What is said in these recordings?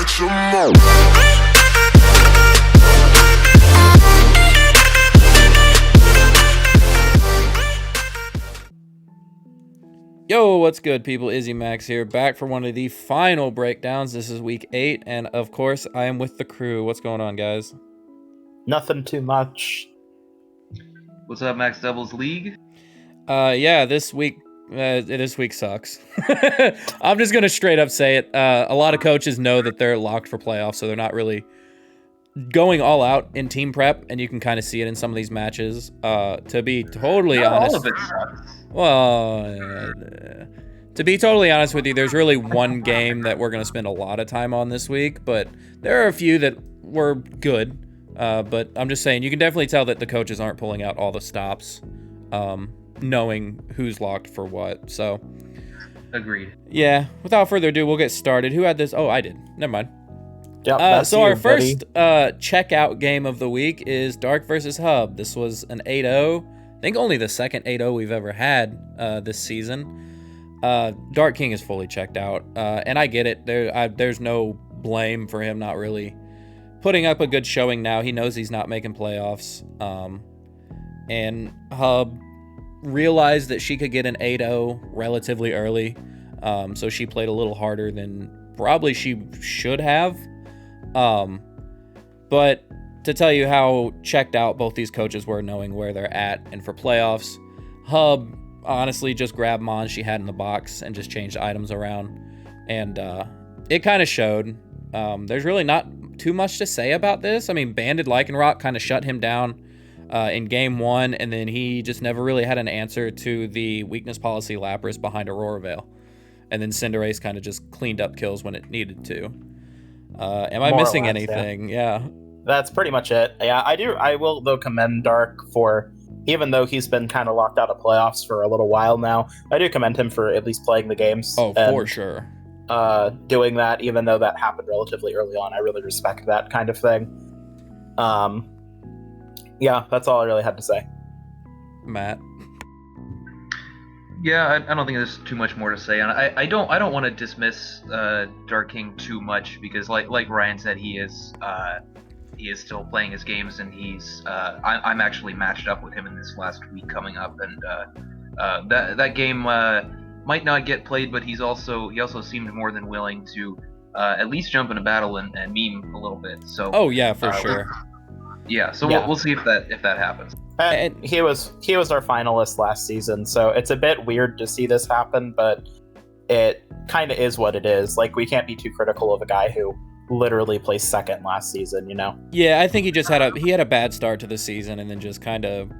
some more. Yo, what's good, people? Izzy Max here, back for one of the final breakdowns. This is week 8, and of course, I am with the crew. What's going on, guys? Nothing too much. What's up, Max Doubles League? Yeah, this week sucks. I'm just gonna straight up say it. A lot of coaches know that they're locked for playoffs, so they're not really going all out in team prep, and you can kind of see it in some of these matches. To be totally honest, all of it sucks. well, to be totally honest with you, there's really one game that we're going to spend a lot of time on this week, but there are a few that were good. But I'm just saying, you can definitely tell that the coaches aren't pulling out all the stops, knowing who's locked for what. So, agreed. Yeah, without further ado, we'll get started. Who had this? Oh, I did. Never mind. Yep, so our first checkout game of the week is Dark versus Hub. This was an 8-0. I think only the second 8-0 we've ever had this season. Dark King is fully checked out, and I get it. There's no blame for him not really putting up a good showing now. He knows he's not making playoffs. And Hub realized that she could get an 8-0 relatively early, so she played a little harder than probably she should have. But to tell you how checked out both these coaches were, knowing where they're at, and for playoffs, Hub honestly just grabbed mons she had in the box and just changed items around, and it kind of showed. There's really not too much to say about this. I mean, Banded Lycanroc kind of shut him down in game 1, and then he just never really had an answer to the weakness policy Lapras behind Aurora Veil, and then Cinderace kind of just cleaned up kills when it needed to. Am I missing anything? Yeah. That's pretty much it. Yeah, I will, though, commend Dark for, even though he's been kind of locked out of playoffs for a little while now, I do commend him for at least playing the games. Oh, for sure. Doing that, even though that happened relatively early on. I really respect that kind of thing. Yeah, that's all I really had to say. Matt? Yeah, I don't think there's too much more to say, and I don't want to dismiss Dark King too much, because like Ryan said, he is still playing his games, and I'm actually matched up with him in this last week coming up, and that game might not get played, but he also seemed more than willing to at least jump in a battle and meme a little bit. So oh yeah, for sure. Yeah, so we'll see if that happens. And he was our finalist last season, so it's a bit weird to see this happen, but it kind of is what it is. Like, we can't be too critical of a guy who literally placed second last season, you know? Yeah, I think he just had a bad start to the season, and then just kind of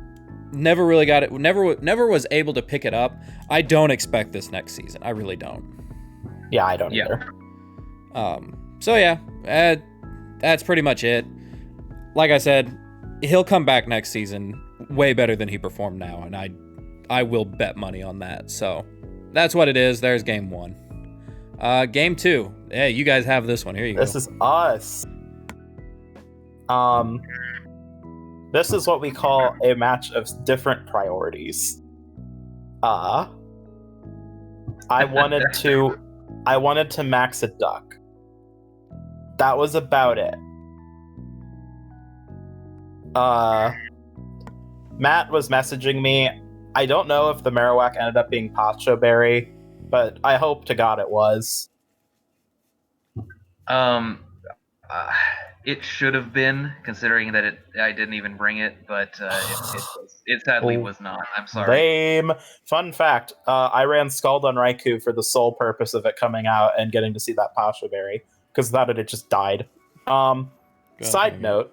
never really got it. Never was able to pick it up. I don't expect this next season. I really don't. Yeah, I don't either. So yeah, that's pretty much it. Like I said, he'll come back next season way better than he performed now, and I will bet money on that. So that's what it is. There's game 1. Game 2. Hey, you guys have this one. Here you go. This is us. This is what we call a match of different priorities. I wanted to max a duck. That was about it. Matt was messaging me. I don't know if the Marowak ended up being Pacho Berry, but I hope to God it was. It should have been, considering that I didn't even bring it, but it sadly was not. I'm sorry. Lame. Fun fact, I ran Scald on Raikou for the sole purpose of it coming out and getting to see that Pacho Berry, because without it just died. Side note,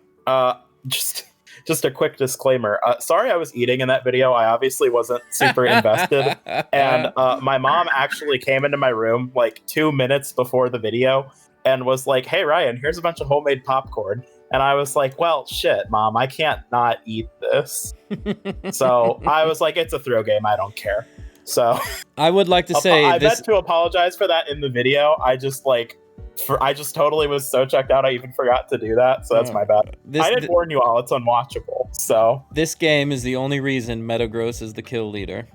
just a quick disclaimer. Sorry I was eating in that video. I obviously wasn't super invested. And my mom actually came into my room like 2 minutes before the video and was like, "Hey, Ryan, here's a bunch of homemade popcorn." And I was like, "Well, shit, Mom, I can't not eat this." So I was like, "It's a throw game. I don't care." So I would like to say I meant to apologize for that in the video. I just totally was so checked out I even forgot to do that, so that's my bad. I did warn you all, it's unwatchable. So this game is the only reason Metagross is the kill leader.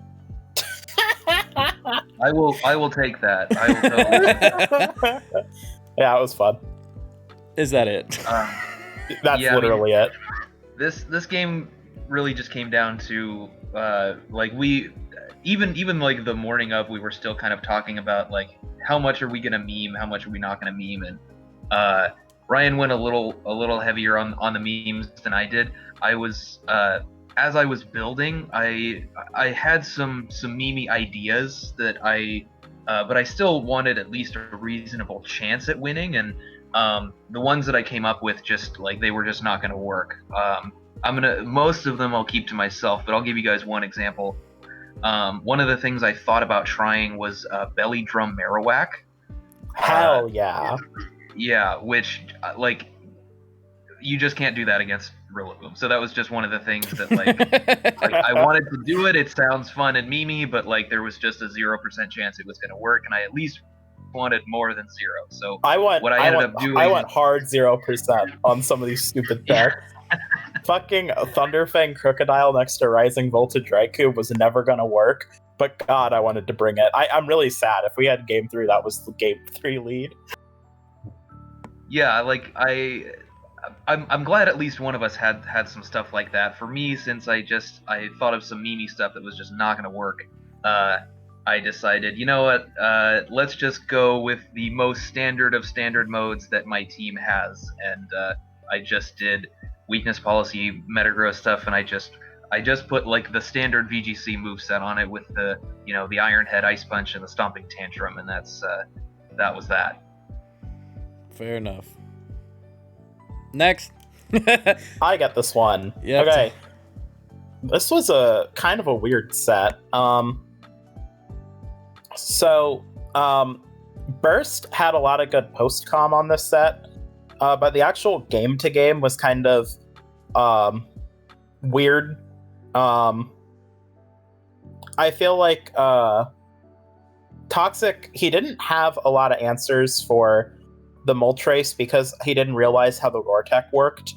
I will take that. I will totally take that. Yeah, it was fun. Is that it? That's literally it. This game really just came down to like we even like the morning of, we were still kind of talking about like how much are we gonna meme, how much are we not gonna meme, and Ryan went a little heavier on the memes than I did. I was as I was building, I had some memey ideas that but I still wanted at least a reasonable chance at winning, and the ones that I came up with just like they were just not gonna work. Most of them I'll keep to myself, but I'll give you guys one example. One of the things I thought about trying was belly drum Marowak. Hell yeah. Yeah, which like you just can't do that against Rillaboom. So that was just one of the things that like I wanted to do it. It sounds fun and memey, but like there was just a 0% chance it was going to work, and I at least wanted more than 0. So I went hard 0% on some of these stupid decks. Fucking Thunderfang Crocodile next to Rising Voltage Raikou was never gonna work, but God, I wanted to bring it. I'm really sad. If we had Game 3, that was the Game 3 lead. Yeah, like I'm glad at least one of us had some stuff like that. For me, since I thought of some memey stuff that was just not gonna work, I decided, you know what, let's just go with the most standard of standard modes that my team has, and I just did weakness policy metagrow stuff, and I just put like the standard VGC moveset on it with the the Iron Head, Ice Punch, and the Stomping Tantrum, and that was that. Fair enough. Next. I got this one. Yep. Okay. This was a kind of a weird set. Burst had a lot of good post-com on this set, but the actual game-to-game was kind of weird. I feel like Toxic, he didn't have a lot of answers for the Moltres because he didn't realize how the Roar Tech worked.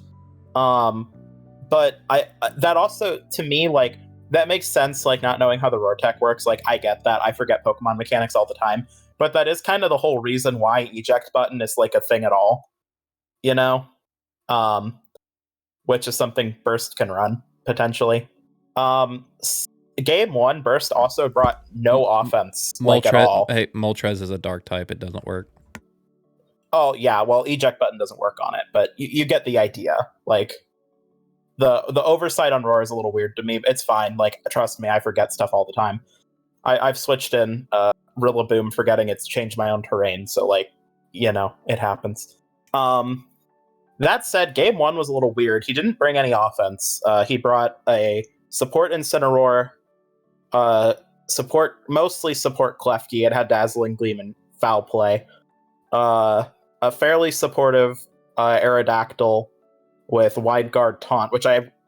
But that also, to me, like, that makes sense, like, not knowing how the Roar Tech works. Like, I get that. I forget Pokemon mechanics all the time. But that is kind of the whole reason why eject button is, like, a thing at all. You know? Which is something Burst can run, potentially. Game 1, Burst also brought no offense, like, at all. Hey, Moltres is a dark type. It doesn't work. Oh, yeah, well, eject button doesn't work on it, but you get the idea. Like, the oversight on Roar is a little weird to me, but it's fine. Like, trust me, I forget stuff all the time. I've switched in Rillaboom forgetting it's changed my own terrain, so, like, it happens. That said, Game 1 was a little weird. He didn't bring any offense. He brought a support Incineroar, mostly support Klefki. It had Dazzling Gleam and Foul Play. A fairly supportive Aerodactyl with Wide Guard Taunt, which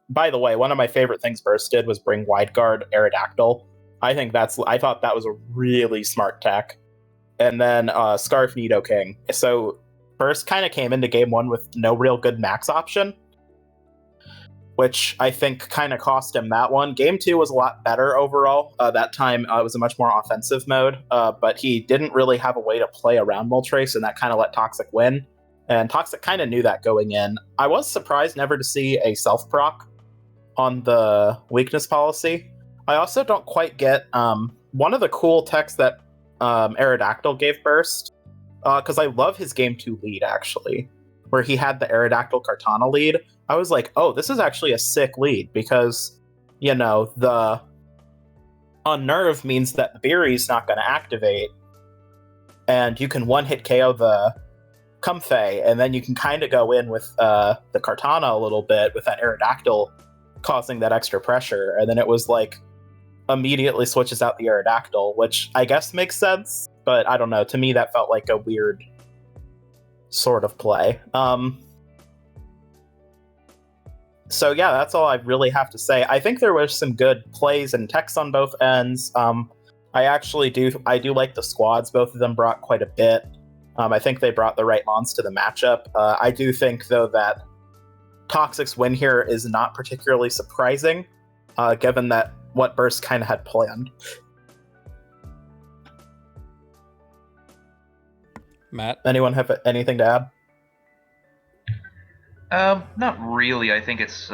by the way, one of my favorite things Burst did was bring Wide Guard Aerodactyl. I thought that was a really smart tech. And then Scarf Nidoking. So Burst kind of came into Game 1 with no real good max option, which I think kind of cost him that one. Game 2 was a lot better overall. That time it was a much more offensive mode, but he didn't really have a way to play around Moltres, and that kind of let Toxic win. And Toxic kind of knew that going in. I was surprised never to see a self-proc on the weakness policy. I also don't quite get one of the cool techs that Aerodactyl gave Burst, because I love his Game 2 lead, actually, where he had the Aerodactyl Kartana lead. I was like, oh, this is actually a sick lead, because, the Unnerve means that the Beery's not going to activate, and you can one-hit KO the Comfey, and then you can kind of go in with the Kartana a little bit with that Aerodactyl causing that extra pressure, and then it was like immediately switches out the Aerodactyl, which I guess makes sense, but I don't know. To me, that felt like a weird sort of play. So yeah, that's all I really have to say. I think there was some good plays and techs on both ends. I do like the squads. Both of them brought quite a bit. I think they brought the right mons to the matchup. I do think, though, that Toxic's win here is not particularly surprising, given that what Burst kind of had planned. Matt? Anyone have anything to add? Not really. I think it's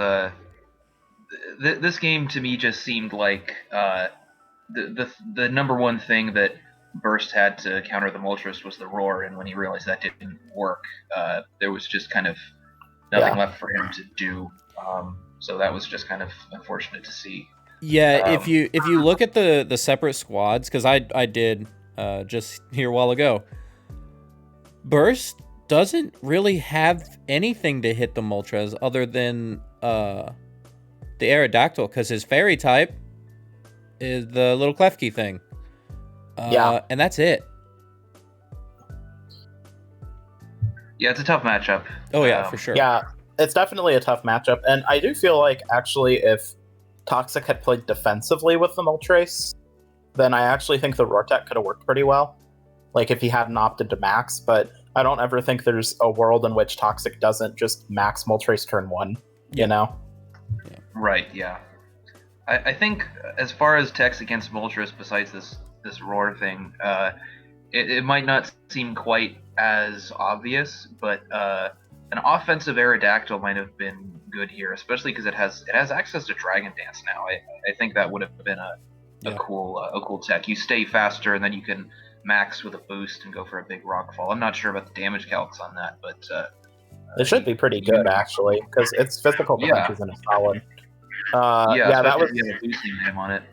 this game to me just seemed like the number one thing that Burst had to counter the Moltres was the roar, and when he realized that didn't work, there was just kind of nothing left for him to do. So that was just kind of unfortunate to see. Yeah, if you look at the separate squads, because I did just here a while ago, Burst doesn't really have anything to hit the Moltres other than the Aerodactyl, because his fairy type is the little Klefki thing. And that's it. Yeah, it's a tough matchup. Oh yeah, for sure. Yeah, it's definitely a tough matchup, and I do feel like actually if Toxic had played defensively with the Moltres, then I actually think the Rortek could have worked pretty well. Like if he hadn't opted to max, but I don't ever think there's a world in which Toxic doesn't just max Moltres turn 1, you know? Yeah. Right, yeah. I think as far as techs against Moltres, besides this roar thing, it might not seem quite as obvious, but an offensive Aerodactyl might have been good here, especially because it has access to Dragon Dance now. I think that would have been a cool tech. You stay faster, and then you can max with a boost and go for a big rockfall. I'm not sure about the damage calcs on that, but it should be pretty good actually, because its physical defense isn't as solid. That was a boosting item on it.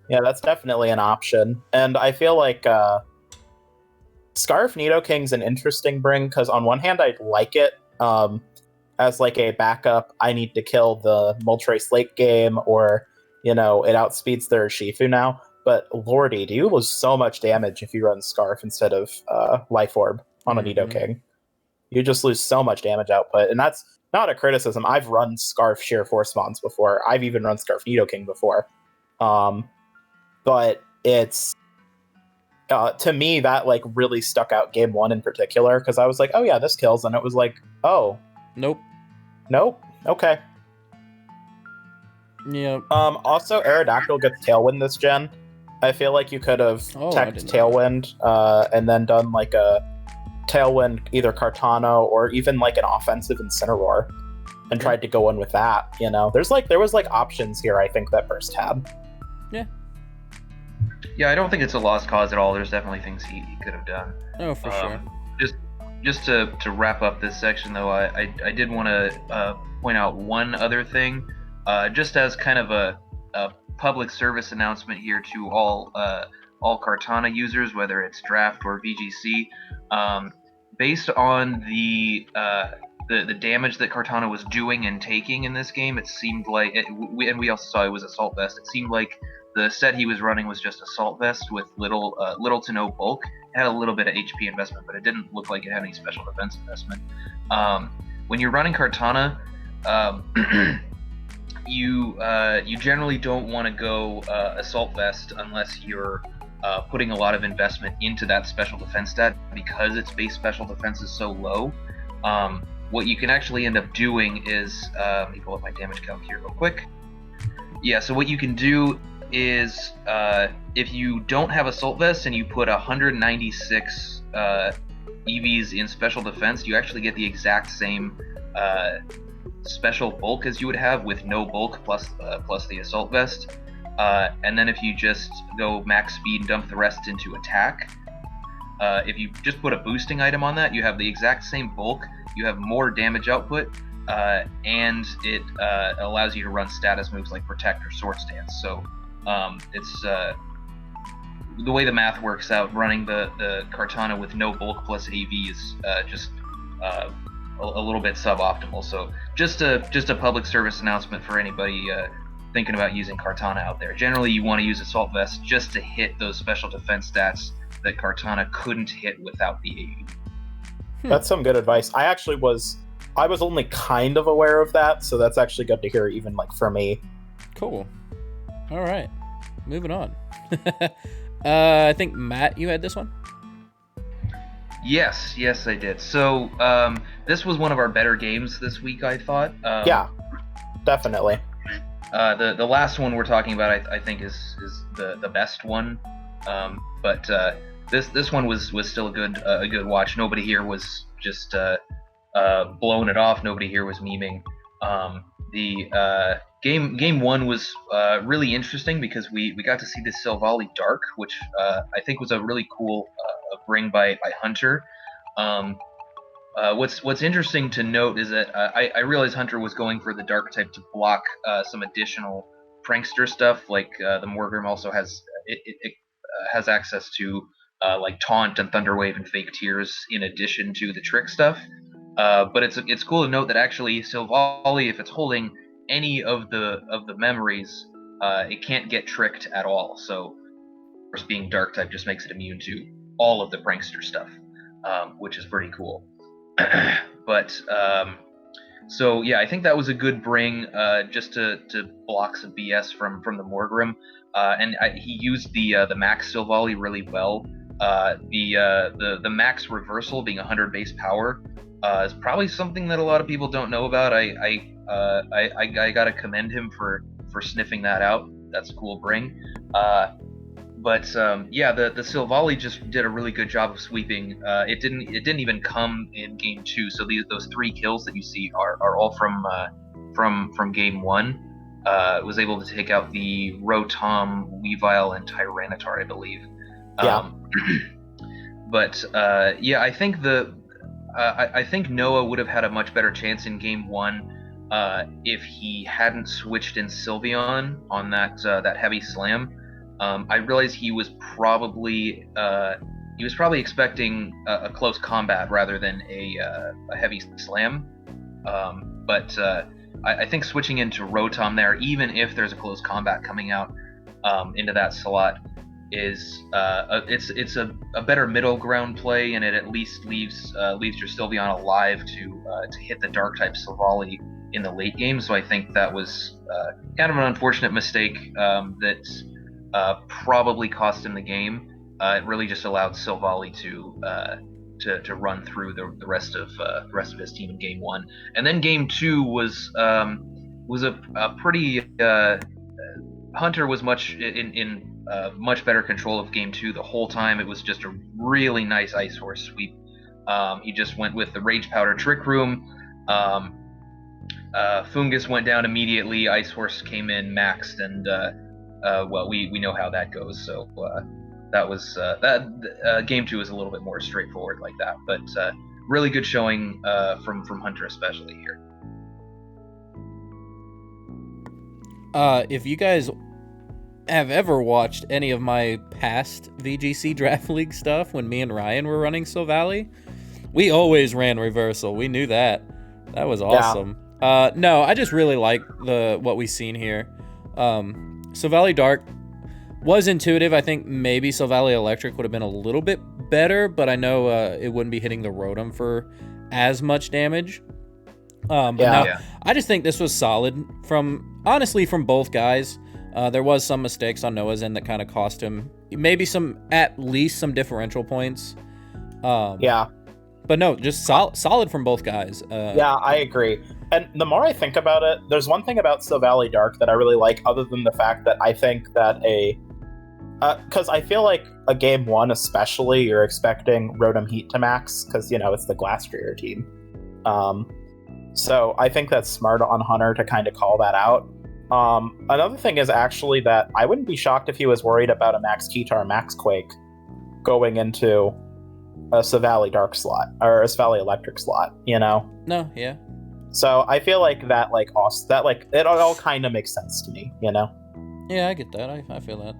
Yeah, that's definitely an option, and I feel like Scarf Nidoking's an interesting bring because on one hand I like it as like a backup. I need to kill the Moltres late game, or it outspeeds their Shifu now. But lordy, do you lose so much damage if you run Scarf instead of Life Orb on a Nidoking? You just lose so much damage output, and that's not a criticism. I've run Scarf Sheer Force Mons before. I've even run Scarf Nidoking before. But it's to me that like really stuck out game 1 in particular, because I was like, oh yeah, this kills, and it was like, oh nope, okay. Yeah. Also, Aerodactyl gets Tailwind this gen. I feel like you could have teched Tailwind and then done like a Tailwind either Kartana or even like an offensive Incineroar and tried to go in with that. There was options here. I think that Burst had. Yeah, I don't think it's a lost cause at all. There's definitely things he could have done. Oh, for sure. Just to wrap up this section, though, I did want to point out one other thing, just as kind of a public service announcement here to all Kartana users, whether it's Draft or VGC. Based on the damage that Kartana was doing and taking in this game, it seemed like, and we also saw it was Assault Vest. It seemed like the set he was running was just Assault Vest with little to no bulk. It had a little bit of HP investment, but it didn't look like it had any special defense investment. When you're running Kartana, you generally don't want to go Assault Vest unless you're putting a lot of investment into that special defense stat, because its base special defense is so low. What you can actually end up doing is, let me pull up my damage calc here real quick. Yeah, so what you can do is, if you don't have Assault Vest and you put 196 EVs in special defense, you actually get the exact same special bulk as you would have with no bulk plus the Assault Vest. And then if you just go max speed and dump the rest into attack, if you just put a boosting item on that, you have the exact same bulk, you have more damage output, and it allows you to run status moves like Protect or Sword Stance. So it's the way the math works out, running the Kartana with no bulk plus AV is just a little bit suboptimal. So just a public service announcement for anybody thinking about using Kartana out there. Generally, you want to use Assault Vest just to hit those special defense stats that Kartana couldn't hit without the AV. That's some good advice. I was only kind of aware of that, so that's actually good to hear, even like for me. Cool. All right, moving on. I think Matt, you had this one. Yes, I did. So this was one of our better games this week, I thought. Yeah, definitely. The last one we're talking about, I think, is the best one. But this one was still a good watch. Nobody here was just blown it off. Nobody here was memeing. The game one was really interesting because we got to see this Silvally Dark, which I think was a really cool bring by Hunter. What's interesting to note is that I realized Hunter was going for the Dark type to block some additional prankster stuff. Like the Morgrim also has has access to like Taunt and Thunderwave and Fake Tears in addition to the Trick stuff. But it's cool to note that actually Silvally, if it's holding any of the memories, it can't get tricked at all. So, of course, being Dark type just makes it immune to all of the prankster stuff, which is pretty cool. But so yeah, I think that was a good bring, just to block some BS from the Morgrim, and he used the max Silvally really well. The max reversal being 100 base power is probably something that a lot of people don't know about. I gotta commend him for sniffing that out. That's a cool bring. But yeah, the Silvally just did a really good job of sweeping. It didn't even come in game 2. So those 3 kills that you see are all from game 1. Was able to take out the Rotom, Weavile, and Tyranitar, I believe. Yeah. But yeah, I think I think Noah would have had a much better chance in game 1 if he hadn't switched in Sylveon on that heavy slam. I realized he was probably expecting a close combat rather than a heavy slam. But I think switching into Rotom there, even if there's a close combat coming out into that slot, is it's a better middle ground play, and it at least leaves your Sylveon alive to hit the Dark type Silvally in the late game. So I think that was kind of an unfortunate mistake that probably cost him the game. It really just allowed Silvally to run through the rest of his team in game 1, and then game 2 was a pretty Hunter was much in much better control of game 2 the whole time. It was just a really nice Ice Horse sweep. He just went with the Rage Powder Trick Room. Fungus went down immediately. Ice Horse came in maxed, and well, we know how that goes. So that was game 2 is a little bit more straightforward like that, but really good showing from Hunter, especially here. If you guys have ever watched any of my past VGC Draft League stuff when me and Ryan were running Silvally, we always ran reversal. We knew that. That was awesome. Yeah. No, I just really like what we've seen here. Silvally Dark was intuitive. I think maybe Silvally Electric would have been a little bit better, but I know it wouldn't be hitting the Rotom for as much damage. I just think this was solid from both guys. There was some mistakes on Noah's end that kind of cost him maybe at least some differential points. But no, just solid from both guys. Yeah, I agree. And the more I think about it, there's one thing about Silvally Dark that I really like, other than the fact that I think that because I feel like a game 1 especially, you're expecting Rotom Heat to max, because, it's the Glastrier team. So I think that's smart on Hunter to kind of call that out. Another thing is actually that I wouldn't be shocked if he was worried about a Max Keytar, Max Quake going into a Silvally Dark slot, or a Silvally Electric slot, No, yeah. So I feel like that, it all kind of makes sense to me, Yeah, I get that. I feel that.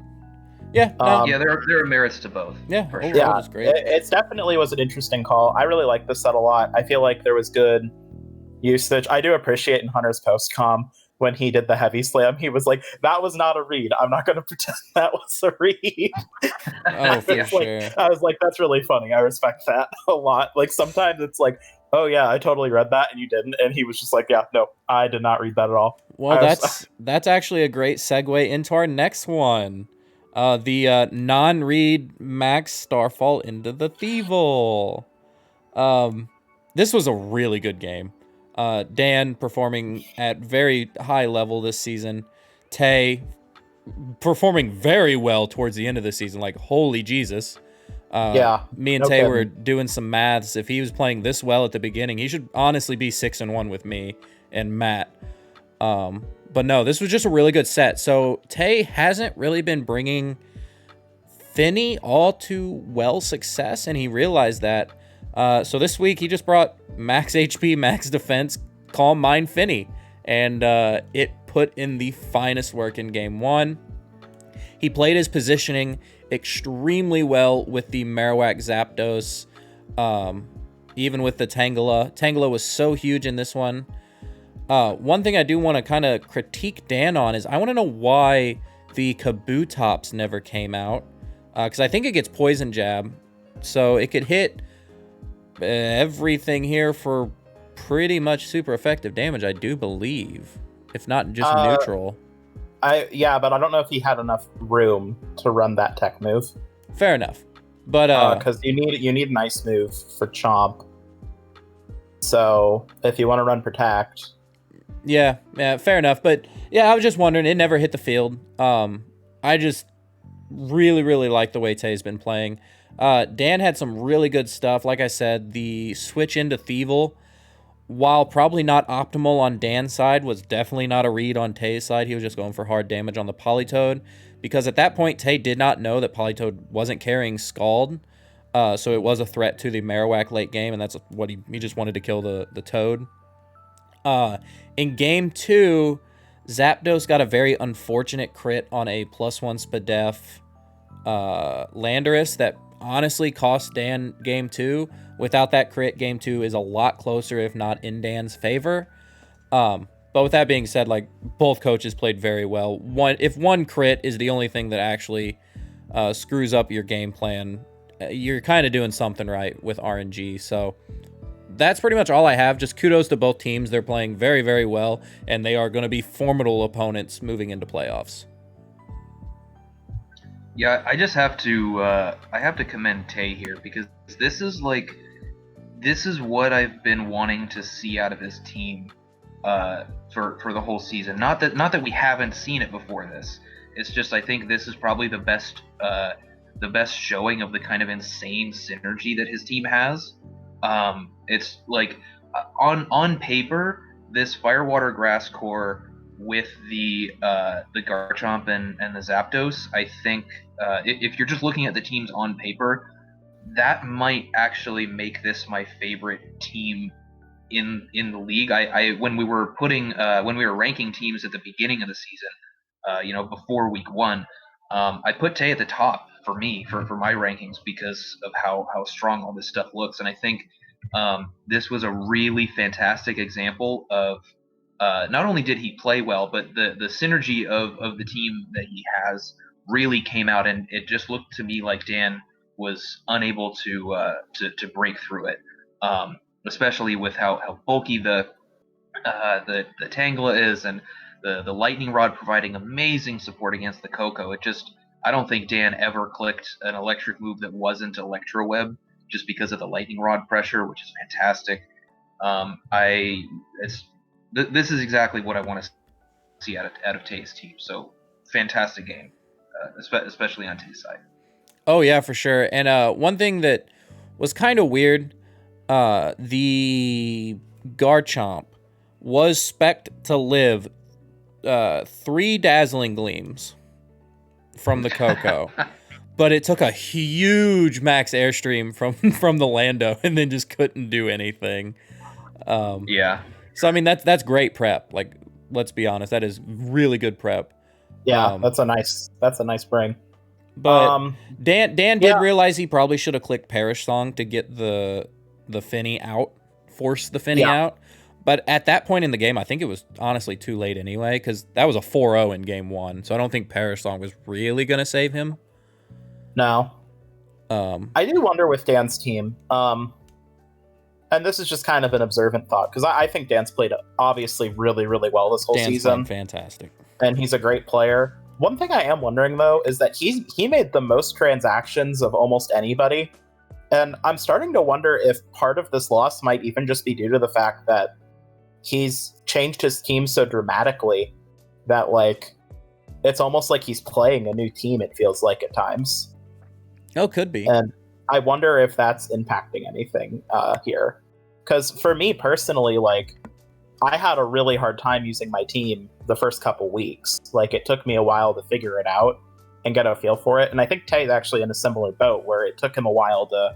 Yeah. Yeah, there are merits to both. Yeah, for sure. Yeah, It's great. It definitely was an interesting call. I really like this set a lot. I feel like there was good usage. I do appreciate in Hunter's post-com when he did the heavy slam, he was like, that was not a read. I'm not going to pretend that was a read. Oh, for sure. I was like, that's really funny. I respect that a lot. Like, sometimes it's like, oh yeah, I totally read that and you didn't. And he was just like, yeah, no, I did not read that at all. Well, that's actually a great segue into our next one. The non-read Max Starfall into the Thievul. This was a really good game. Dan performing at very high level this season. Tay performing very well towards the end of the season. Like, holy Jesus. Me and no Tay kidding. were doing some maths. If he was playing this well at the beginning, he should honestly be 6-1 with me and Matt. But no, this was just a really good set. So Tay hasn't really been bringing Finny all too well success, and he realized that. So this week he just brought max HP, max defense, Calm Mind Finny, and it put in the finest work in game 1. He played his positioning extremely well with the Marowak Zapdos, even with the Tangela. Tangela was so huge in this one. One thing I do want to kind of critique Dan on is I want to know why the Kabutops never came out, because I think it gets Poison Jab, so it could hit everything here for pretty much super effective damage, I do believe, if not just neutral. But I don't know if he had enough room to run that tech move. Fair enough, but because you need an ice move for Chomp. So if you want to run Protect, yeah, fair enough. But yeah, I was just wondering, it never hit the field. I just really like the way Tay's been playing. Dan had some really good stuff. Like I said, the switch into Thievel, while probably not optimal on Dan's side, was definitely not a read on Tay's side. He was just going for hard damage on the Politoed, because at that point, Tay did not know that Politoed wasn't carrying Scald, so it was a threat to the Marowak late game, and that's what he just wanted to kill the Toad. In game 2, Zapdos got a very unfortunate crit on a +1 Spadef Landorus that honestly cost Dan game 2. Without that crit, game 2 is a lot closer, if not in Dan's favor. But with that being said, like, both coaches played very well. If one crit is the only thing that actually screws up your game plan, you're kind of doing something right with RNG. So that's pretty much all I have. Just kudos to both teams. They're playing very well, and they are going to be formidable opponents moving into playoffs. Yeah, I just have to commend Tay here, because this is what I've been wanting to see out of his team for the whole season. Not that we haven't seen it before this. It's just I think this is probably the best showing of the kind of insane synergy that his team has. It's like on paper, this Firewater Grass core with the Garchomp and the Zapdos, I think if you're just looking at the teams on paper, that might actually make this my favorite team in the league. When we were ranking teams at the beginning of the season, before week 1, I put Tay at the top for me for my rankings because of how strong all this stuff looks, and I think this was a really fantastic example of not only did he play well, but the synergy of the team that he has really came out, and it just looked to me like Dan was unable to break through it, especially with how bulky the Tangela is, and the Lightning Rod providing amazing support against the Coco. I don't think Dan ever clicked an electric move that wasn't Electro Web, just because of the Lightning Rod pressure, which is fantastic. This is exactly what I want to see out of Tay's team. So fantastic game, especially on Tay's side. Oh yeah, for sure. And one thing that was kind of weird, the Garchomp was spec'd to live 3 Dazzling Gleams from the Coco. But it took a huge max airstream from the Lando and then just couldn't do anything. Yeah. So I mean that's great prep. Like, let's be honest, that is really good prep. Yeah, that's a nice bring. But Dan did realize he probably should have clicked Perish Song to get the Finny out, force the Finny out. But at that point in the game, I think it was honestly too late anyway, because that was a 4-0 in game 1. So I don't think Perish Song was really going to save him. No. I do wonder with Dan's team, and this is just kind of an observant thought, because I think Dan's played obviously really well this whole season. Fantastic. And he's a great player. One thing I am wondering, though, is that he made the most transactions of almost anybody. And I'm starting to wonder if part of this loss might even just be due to the fact that he's changed his team so dramatically that, like, it's almost like he's playing a new team, it feels like at times. Oh, could be. And I wonder if that's impacting anything here. Because for me personally, like, I had a really hard time using my team the first couple weeks. Like, it took me a while to figure it out and get a feel for it. And I think Tay's actually in a similar boat where it took him a while to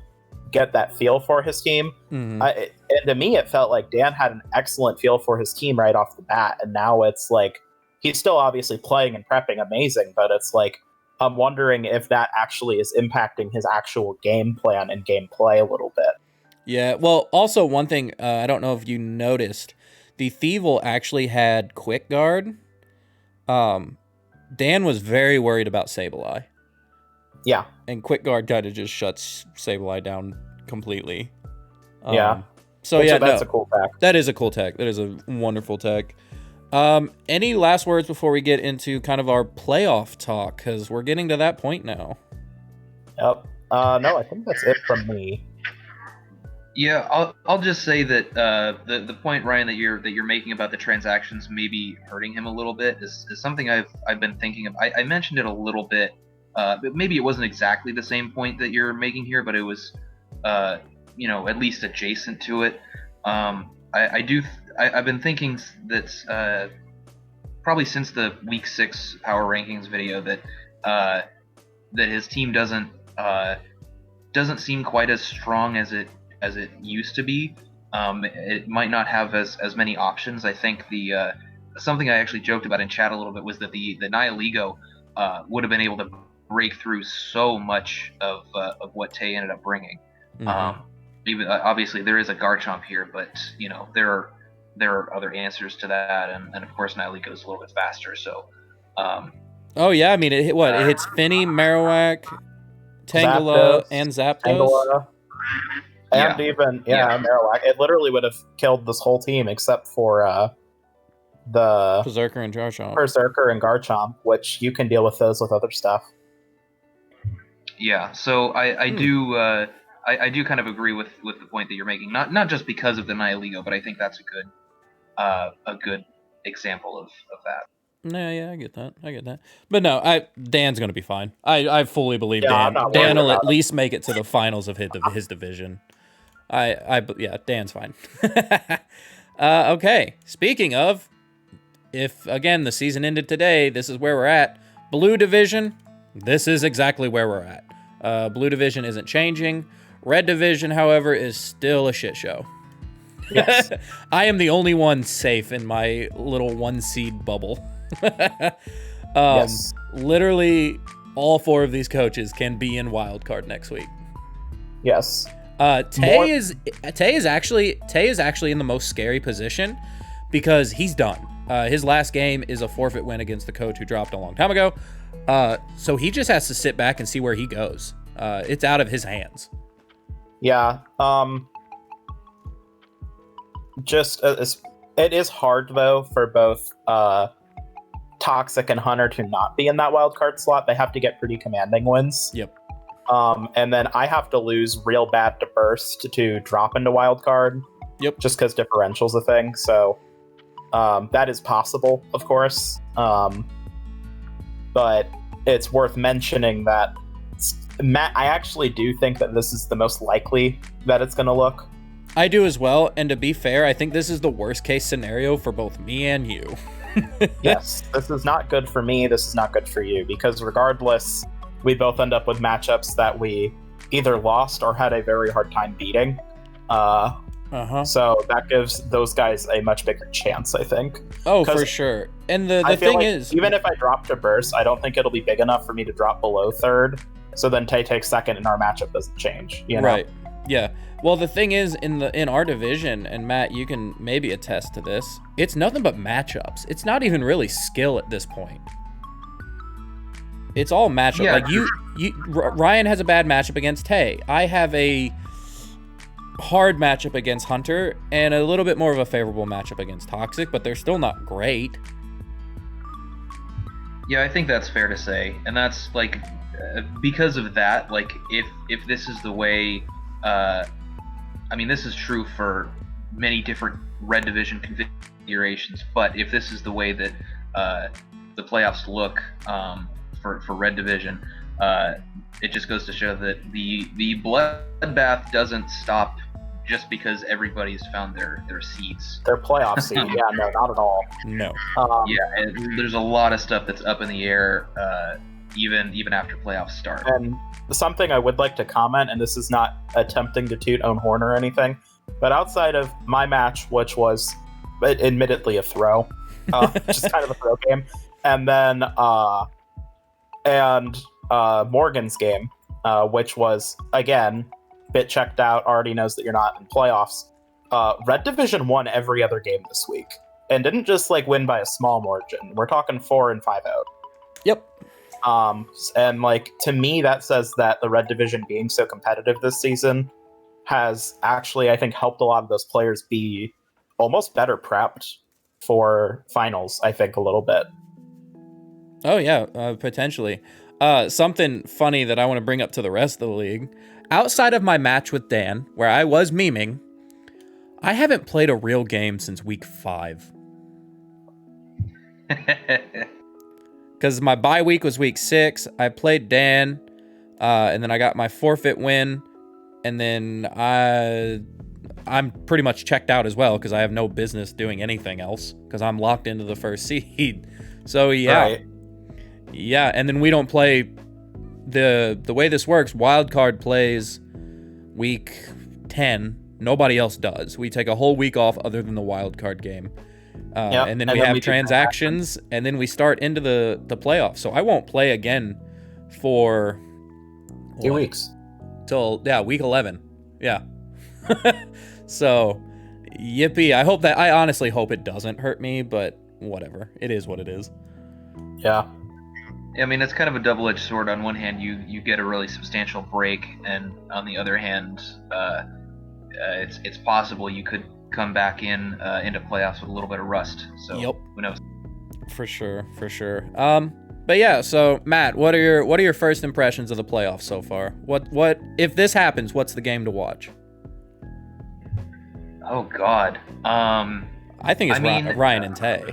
get that feel for his team. Mhm. And to me, it felt like Dan had an excellent feel for his team right off the bat. And now it's like, he's still obviously playing and prepping amazing, but it's like, I'm wondering if that actually is impacting his actual game plan and gameplay a little bit. Yeah, well, also one thing, I don't know if you noticed, the Thievel actually had Quick Guard. Dan was very worried about Sableye. Yeah. And Quick Guard kind of just shuts Sableye down completely. Yeah. So That's a cool tech. That is a cool tech. That is a wonderful tech. Any last words before we get into kind of our playoff talk? Because we're getting to that point now. Yep. No, I think that's it from me. Yeah, I'll just say that the point, Ryan, that you're making about the transactions maybe hurting him a little bit is something I've been thinking of. I mentioned it a little bit, but maybe it wasn't exactly the same point that you're making here, but it was, at least adjacent to it. I've been thinking that probably since the Week 6 Power Rankings video that his team doesn't seem quite as strong as it used to be. It might not have as many options. I think the something I actually joked about in chat a little bit was that the Nihiligo would have been able to break through so much of what Tay ended up bringing. Mm-hmm. Even obviously there is a Garchomp here, but there are other answers to that, and of course Nihiligo is a little bit faster. So. Oh yeah, I mean it hits Finny, Marowak, Tangela, and Zapdos. Tangela. And even Marowak. It literally would have killed this whole team except for the Berserker and Garchomp, which you can deal with those with other stuff. Yeah, so I do kind of agree with the point that you're making. Not just because of the Nihiligo, but I think that's a good example of that. Yeah, I get that. But no, Dan's gonna be fine. I fully believe Dan. I'm not worried Dan will about at least make it to the finals of his division. Dan's fine. Okay. Speaking of, if again the season ended today, this is where we're at. Blue division. This is exactly where we're at. Blue division isn't changing. Red division, however, is still a shit show. Yes. I am the only one safe in my little 1-seed bubble. Yes. Literally all 4 of these coaches can be in wildcard next week. Yes. Tay is actually in the most scary position because he's done. His last game is a forfeit win against the coach who dropped a long time ago. So he just has to sit back and see where he goes. It's out of his hands. Yeah. It is hard though for both Toxic and Hunter to not be in that wild card slot. They have to get pretty commanding wins. Yep. And then I have to lose real bad to Burst to drop into wild card. Yep. Just because differential's a thing. So that is possible, of course. But it's worth mentioning that Matt, I actually do think that this is the most likely that it's going to look. I do as well. And to be fair, I think this is the worst case scenario for both me and you. Yes, this is not good for me. This is not good for you because regardless, we both end up with matchups that we either lost or had a very hard time beating. So that gives those guys a much bigger chance, I think. Oh, for sure. And the thing is, even if I drop to Burst, I don't think it'll be big enough for me to drop below third. So then Tay takes second and our matchup doesn't change. You know? Right. Yeah. Well, the thing is, in our division, and Matt, you can maybe attest to this, it's nothing but matchups. It's not even really skill at this point. It's all matchup. Yeah. Like Ryan has a bad matchup against Tay. I have a hard matchup against Hunter and a little bit more of a favorable matchup against Toxic, but they're still not great. Yeah, I think that's fair to say, and that's like because of that. Like, if this is the way, I mean, this is true for many different Red Division configurations. But if this is the way that the playoffs look for Red Division, it just goes to show that the bloodbath doesn't stop just because everybody's found their seeds. Their playoff seed. Yeah, no, not at all. No. Yeah, and there's a lot of stuff that's up in the air, even after playoffs start. And something I would like to comment, and this is not attempting to toot own horn or anything, but outside of my match, which was admittedly a throw, just kind of a throw game, and then Morgan's game, which was again bit checked out, already knows that you're not in playoffs. Red Division won every other game this week and didn't just like win by a small margin. We're talking 4 and 5 out. Yep. And like to me, that says that the Red Division being so competitive this season has actually, I think, helped a lot of those players be almost better prepped for finals. I think a little bit. Oh yeah, potentially. Something funny that I want to bring up to the rest of the league. Outside of my match with Dan, where I was memeing, I haven't played a real game since week 5. Because my bye week was week 6. I played Dan, and then I got my forfeit win, and then I'm pretty much checked out as well because I have no business doing anything else because I'm locked into the first seed. So yeah, Right. yeah, and then we don't play. The way this works, wildcard plays week 10. Nobody else does. We take a whole week off other than the wildcard game. Yep, And then we we have do transactions, and then we start into the playoffs. So I won't play again for 2 weeks. till week 11. Yeah. So yippee. I honestly hope it doesn't hurt me, but whatever. It is what it is. Yeah. I mean, it's kind of a double-edged sword. On one hand, you get a really substantial break, and on the other hand, it's possible you could come back into playoffs with a little bit of rust. So Yep. who knows? For sure. But yeah, so Matt, what are your first impressions of the playoffs so far? What if this happens, what's the game to watch? Oh God. I think it's Ryan and Tay.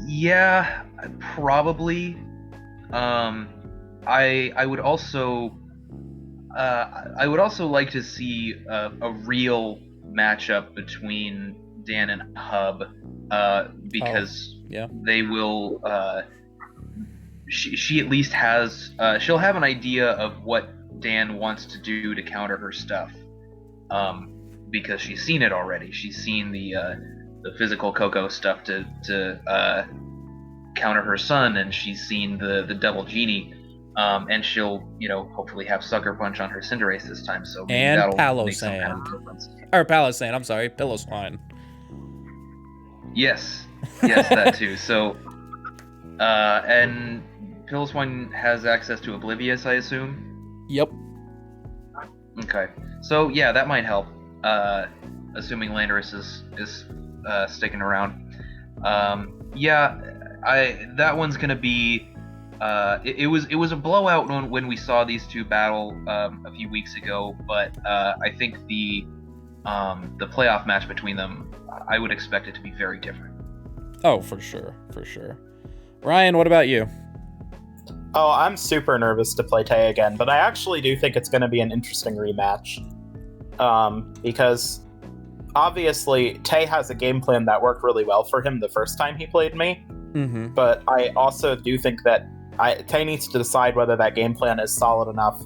Yeah, probably. I would also like to see a real matchup between Dan and Hub, because they will. She at least has. She'll have an idea of what Dan wants to do to counter her stuff, because she's seen it already. She's seen the physical Coco stuff to counter her son, and she's seen the double genie, and she'll hopefully have Sucker Punch on her Cinderace this time. So maybe And that'll make some kind of Palossand. difference. Or Palossand, I'm sorry, Pillow-Swine. Yes, that too. So, and Pillow-Swine has access to Oblivious, I assume. Yep. Okay, so yeah, that might help. Assuming Landorus is sticking around. That one's gonna be. It was a blowout when we saw these two battle a few weeks ago, but I think the playoff match between them, I would expect it to be very different. Oh, for sure. Ryan, what about you? Oh, I'm super nervous to play Tay again, but I actually do think it's going to be an interesting rematch. Because obviously Tay has a game plan that worked really well for him the first time he played me. Mm-hmm. But I also do think that Tay needs to decide whether that game plan is solid enough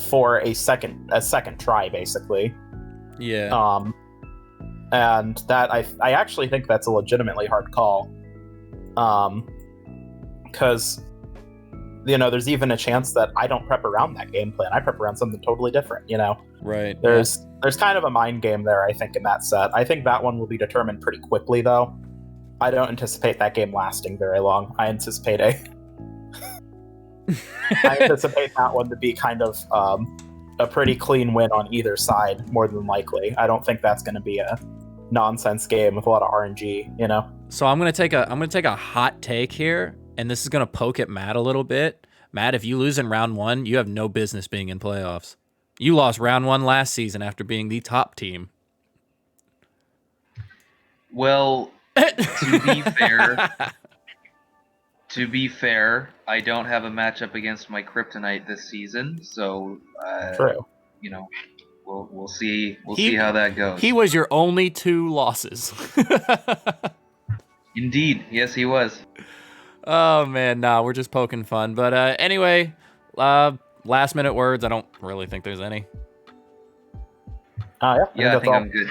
for a second try, basically. Yeah. And that I actually think that's a legitimately hard call. Because there's even a chance that I don't prep around that game plan. I prep around something totally different. Right. There's kind of a mind game there, I think, in that set. I think that one will be determined pretty quickly, though. I don't anticipate that game lasting very long. I anticipate that one to be kind of a pretty clean win on either side, more than likely. I don't think that's going to be a nonsense game with a lot of RNG. So I'm gonna take a hot take here, and this is gonna poke at Matt a little bit. Matt, if you lose in round 1, you have no business being in playoffs. You lost round 1 last season after being the top team. Well, to be fair, To be fair, I don't have a matchup against my Kryptonite this season, so True. you know, we'll see see how that goes. He was your only 2 losses. Indeed, yes, he was. Oh man, nah, we're just poking fun. But anyway, last minute words. I don't really think there's any. Yeah, I think I'm good.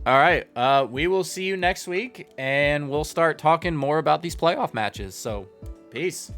All right, we will see you next week, and we'll start talking more about these playoff matches. So, peace.